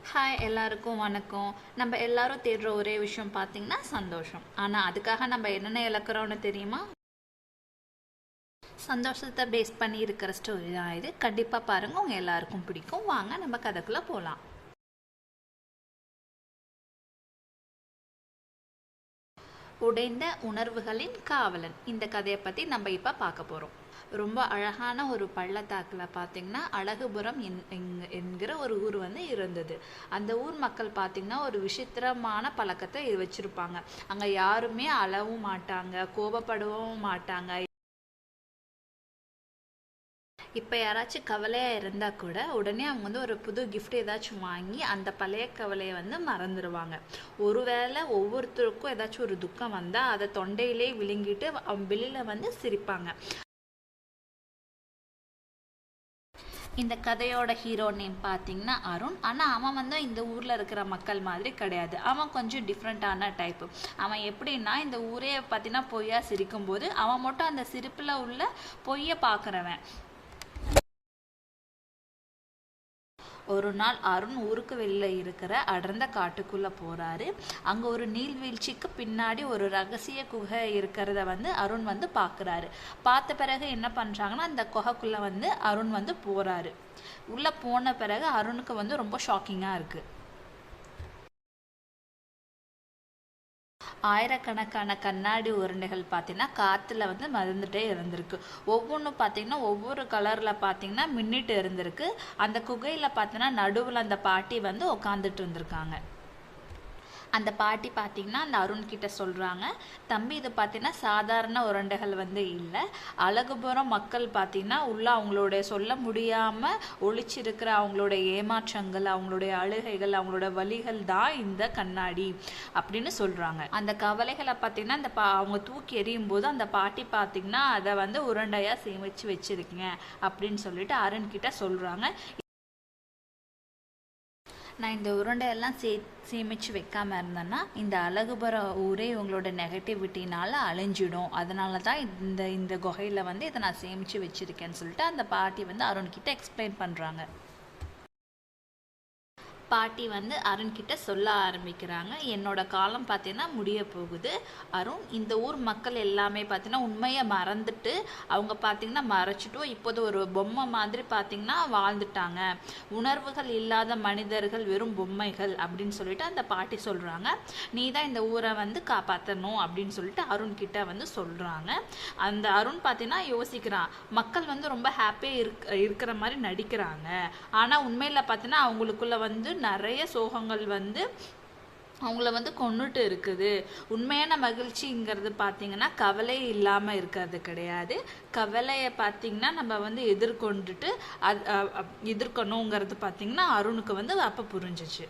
Hi எல்லாருக்கும் வணக்கம். நம்ம எல்லாரும் தேடுற ஒரே விஷயம் பார்த்தீங்கன்னா சந்தோஷம். ஆனால் அதுக்காக நம்ம என்னென்ன இழக்கிறோம்னு தெரியுமா? சந்தோஷத்தை பேஸ் பண்ணி இருக்கிற ஸ்டோரி தான் இது. கண்டிப்பாக பாருங்கள், உங்கள் எல்லாருக்கும் பிடிக்கும். வாங்க நம்ம கதைக்குள்ளே போகலாம். உடைந்த உணர்வுகளின் காவலன், இந்த கதையை பற்றி நம்ம இப்போ பார்க்க போகிறோம். ரொம்ப அழகான ஒரு பள்ளத்தாக்கில் பார்த்திங்கன்னா அழகுபுரம் என்கிற ஒரு ஊர் வந்து இருந்தது. அந்த ஊர் மக்கள் பார்த்திங்கன்னா ஒரு விசித்திரமான பழக்கத்தை வச்சுருப்பாங்க. அங்கே யாருமே அழவும் மாட்டாங்க, கோபப்படவும் மாட்டாங்க. இப்போ யாராச்சும் கவலையாக இருந்தால் கூட உடனே அவங்க வந்து ஒரு புது கிஃப்ட் ஏதாச்சும் வாங்கி அந்த பழைய கவலையை வந்து மறந்துடுவாங்க. ஒருவேளை ஒவ்வொருத்தருக்கும் ஏதாச்சும் ஒரு துக்கம் வந்தால் அதை தொண்டையிலே விழுங்கிட்டு வெளியில் வந்து சிரிப்பாங்க. இந்த கதையோட ஹீரோ நேம் பார்த்தீங்கன்னா அருண். ஆனால் அவன் வந்து இந்த ஊரில் இருக்கிற மக்கள் மாதிரி கிடையாது. அவன் கொஞ்சம் டிஃப்ரெண்ட்டான டைப்பு. அவன் எப்படின்னா, இந்த ஊரே பார்த்தீங்கன்னா பொய்யா சிரிக்கும்போது அவன் மட்டும் அந்த சிரிப்பில் உள்ள பொய்யை பார்க்குறவன். ஒரு நாள் அருண் ஊருக்கு வெளியில் இருக்கிற அடர்ந்த காட்டுக்குள்ளே போகிறாரு. அங்கே ஒரு நீர்வீழ்ச்சிக்கு பின்னாடி ஒரு ரகசிய குகை இருக்கிறத வந்து அருண் வந்து பார்க்குறாரு. பார்த்த பிறகு என்ன பண்ணுறாங்கன்னா, அந்த குகைக்குள்ளே வந்து அருண் வந்து போகிறாரு. உள்ளே போன பிறகு அருணுக்கு வந்து ரொம்ப ஷாக்கிங்காக இருக்குது. ஆயிரக்கணக்கான கண்ணாடி உருண்டைகள் பார்த்தீங்கன்னா காற்றுல வந்து மறந்துட்டே இருந்திருக்கு. ஒவ்வொன்றும் பார்த்தீங்கன்னா ஒவ்வொரு கலரில் பார்த்தீங்கன்னா மின்னிட்டு இருந்திருக்கு. அந்த குகையில் பார்த்தீங்கன்னா நடுவில் அந்த பாட்டி வந்து உட்காந்துட்டு இருந்திருக்காங்க. அந்த பாட்டி பார்த்திங்கன்னா அந்த அருண்கிட்ட சொல்கிறாங்க, தம்பி இது பார்த்திங்கன்னா சாதாரண உருண்டைகள் வந்து இல்லை. அழகுபுரம் மக்கள் பார்த்திங்கன்னா உள்ள அவங்களுடைய சொல்ல முடியாமல் ஒழிச்சிருக்கிற அவங்களோட ஏமாற்றங்கள், அவங்களுடைய அழுகைகள், அவங்களோட வலிகள் தான் இந்த கண்ணாடி அப்படின்னு சொல்கிறாங்க. அந்த கவலைகளை பார்த்திங்கன்னா அவங்க தூக்கி எறியும் போது அந்த பாட்டி பார்த்திங்கன்னா அதை வந்து உருண்டையாக சேமித்து வச்சுருக்கீங்க அப்படின்னு சொல்லிட்டு அருண்கிட்ட சொல்கிறாங்க. நான் இந்த உருண்டையெல்லாம் சேமித்து வைக்காமல் இருந்தேன்னா இந்த அழகுபுர ஊரே இவங்களோட நெகட்டிவிட்டினால் அழிஞ்சிடும். அதனால தான் இந்த இந்த குகையில் வந்து இதை நான் சேமித்து வச்சுருக்கேன்னு சொல்லிட்டு அந்த பாட்டி வந்து அருண்கிட்ட எக்ஸ்பிளைன் பண்ணுறாங்க. பாட்டி வந்து அருண்கிட்ட சொல்ல ஆரம்பிக்கிறாங்க, என்னோட காலம் பார்த்தீங்கன்னா முடிய போகுது அருண். இந்த ஊர் மக்கள் எல்லாமே பார்த்தீங்கன்னா உண்மையை மறந்துட்டு அவங்க பார்த்தீங்கன்னா மறைச்சிட்டும் இப்போது ஒரு பொம்மை மாதிரி பார்த்தீங்கன்னா வாழ்ந்துட்டாங்க. உணர்வுகள் இல்லாத மனிதர்கள் வெறும் பொம்மைகள் அப்படின்னு சொல்லிட்டு அந்த பாட்டி சொல்கிறாங்க. நீ தான் இந்த ஊரை வந்து காப்பாற்றணும் அப்படின்னு சொல்லிட்டு அருண்கிட்ட வந்து சொல்கிறாங்க. அந்த அருண் பார்த்தீங்கன்னா யோசிக்கிறான், மக்கள் வந்து ரொம்ப ஹாப்பியாக இருக்கிற மாதிரி நடிக்கிறாங்க. ஆனால் உண்மையில் பார்த்தீங்கன்னா அவங்களுக்குள்ள வந்து நிறைய சோகங்கள் வந்து அவங்கள வந்து கொண்டுட்டு இருக்குது. உண்மையான மகிழ்ச்சிங்கிறது பார்த்தீங்கன்னா கவலை இல்லாமல் இருக்கிறது கிடையாது. கவலையை பார்த்தீங்கன்னா நம்ம வந்து எதிர்கொண்டுட்டு எதிர்க்கணுங்கிறது பார்த்தீங்கன்னா அருணுக்கு வந்து அப்போ புரிஞ்சிச்சு.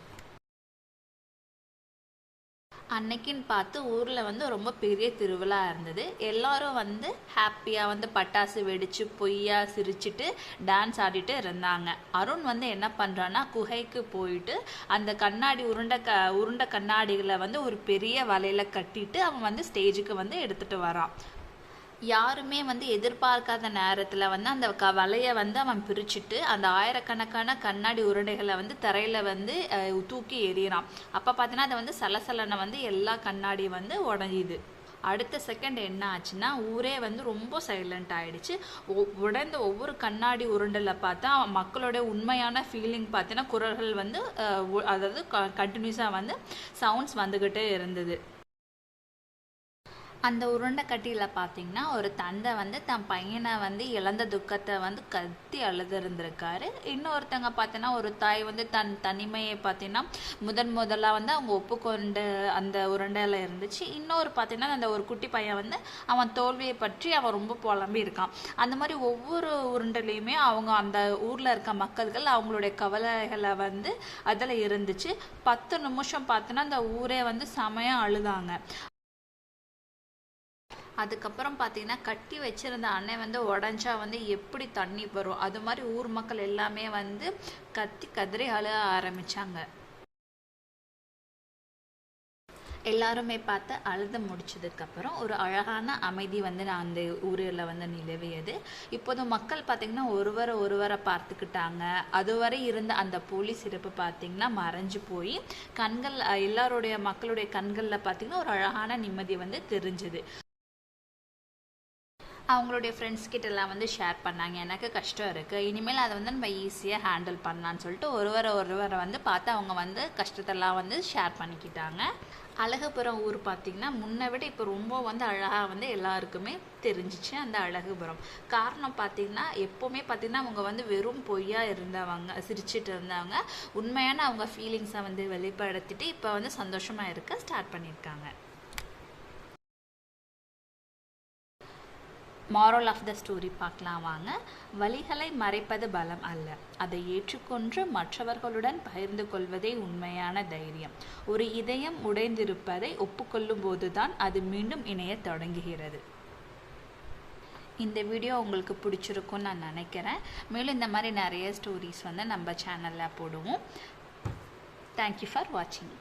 அன்னைக்குன்னு பார்த்து ஊரில் வந்து ரொம்ப பெரிய திருவிழா இருந்தது. எல்லாரும் வந்து ஹாப்பியாக வந்து பட்டாசு வெடித்து பொய்யா சிரிச்சிட்டு டான்ஸ் ஆடிட்டு இருந்தாங்க. அருண் வந்து என்ன பண்ணுறான்னா குகைக்கு போயிட்டு அந்த கண்ணாடி உருண்டை கண்ணாடிகளை வந்து ஒரு பெரிய வலையில் கட்டிட்டு அவன் வந்து ஸ்டேஜுக்கு வந்து எடுத்துகிட்டு வரான். யாருமே வந்து எதிர்பார்க்காத நேரத்தில் வந்து அந்த வலையை வந்து அவன் பிரிச்சுட்டு அந்த ஆயிரக்கணக்கான கண்ணாடி உருண்டைகளை வந்து தரையில் வந்து தூக்கி எறிகிறான். அப்போ பார்த்தீங்கன்னா அதை வந்து சலசலனை வந்து எல்லா கண்ணாடியும் வந்து உடஞ்சிது. அடுத்த செகண்ட் என்ன ஆச்சுன்னா ஊரே வந்து ரொம்ப சைலண்ட் ஆகிடுச்சு. உடைந்த ஒவ்வொரு கண்ணாடி உருண்டில் பார்த்தா மக்களோட உண்மையான ஃபீலிங் பார்த்தீங்கன்னா குரல்கள் வந்து அதாவது கண்டினியூஸாக வந்து சவுண்ட்ஸ் வந்துக்கிட்டே இருந்தது. அந்த உருண்டை கட்டியில் பார்த்தீங்கன்னா ஒரு தந்தை வந்து தன் பையனை வந்து இழந்த துக்கத்தை வந்து கத்தி அழுதுருந்துருக்காரு. இன்னொருத்தங்க பார்த்தீங்கன்னா ஒரு தாய் வந்து தன் தனிமையை பார்த்தீங்கன்னா முதலாக வந்து அவங்க ஒப்புக்கொண்டு அந்த உருண்டையில் இருந்துச்சு. இன்னொரு பார்த்தீங்கன்னா அந்த ஒரு குட்டி பையன் வந்து அவன் தோல்வியை பற்றி அவன் ரொம்ப புலம்பி இருக்கான். அந்த மாதிரி ஒவ்வொரு உருண்டையிலையுமே அவங்க அந்த ஊரில் இருக்க மக்கள்கள் அவங்களுடைய கவலைகளை வந்து அதில் இருந்துச்சு. 10 நிமிஷம் பார்த்தோன்னா அந்த ஊரே வந்து செமையாக அழுதாங்க. அதுக்கப்புறம் பார்த்தீங்கன்னா கட்டி வச்சிருந்த அணை வந்து உடஞ்சா வந்து எப்படி தண்ணி வரும், அது மாதிரி ஊர் மக்கள் எல்லாமே வந்து கத்தி கதறி அழ ஆரம்பிச்சாங்க. எல்லாருமே பார்த்து அழுது முடிச்சதுக்கப்புறம் ஒரு அழகான அமைதி வந்து நான் அந்த ஊரில் வந்து நிலவியது. இப்போது மக்கள் பார்த்திங்கன்னா ஒருவரை பார்த்துக்கிட்டாங்க. அதுவரை இருந்த அந்த போலீஸ் இருப்பு பார்த்திங்கன்னா மறைஞ்சு போய் கண்கள் எல்லாருடைய மக்களுடைய கண்களில் பார்த்திங்கன்னா ஒரு அழகான நிம்மதி வந்து தெரிஞ்சுது. அவங்களுடைய ஃப்ரெண்ட்ஸ் கிட்டலாம் வந்து ஷேர் பண்ணாங்க, எனக்கு கஷ்டம் இருக்குது, இனிமேல் அதை வந்து நம்ம ஈஸியாக ஹேண்டில் பண்ணலான்னு சொல்லிட்டு ஒருவரை வந்து பார்த்து அவங்க வந்து கஷ்டத்தெல்லாம் வந்து ஷேர் பண்ணிக்கிட்டாங்க. அழகுபுரம் ஊர் பார்த்திங்கன்னா முன்னை விட இப்போ ரொம்ப வந்து அழகாக வந்து எல்லாருக்குமே தெரிஞ்சிச்சு அந்த அழகுபுரம். காரணம் பார்த்திங்கன்னா எப்போவுமே பார்த்திங்கன்னா அவங்க வந்து வெறும் பொய்யா இருந்தவங்க, சிரிச்சிட்டு இருந்தவங்க உண்மையான அவங்க ஃபீலிங்ஸை வந்து வெளிப்படுத்திட்டு இப்போ வந்து சந்தோஷமாக இருக்க ஸ்டார்ட் பண்ணியிருக்காங்க. மாரல் ஆஃப் த ஸ்டோரி பார்க்கலாம் வாங்க. வலிகளை மறைப்பது பலம் அல்ல, அதை ஏற்றுக்கொண்டு மற்றவர்களுடன் பகிர்ந்து கொள்வதே உண்மையான தைரியம். ஒரு இதயம் உடைந்திருப்பதை ஒப்புக்கொள்ளும் போதுதான் அது மீண்டும் இணைய தொடங்குகிறது. இந்த வீடியோ உங்களுக்கு பிடிச்சிருக்குன்னு நான் நினைக்கிறேன். மேலும் இந்த மாதிரி நிறைய ஸ்டோரிஸ் வந்து நம்ம சேனலில் போடுவோம். தேங்க்யூ ஃபார் வாட்சிங்.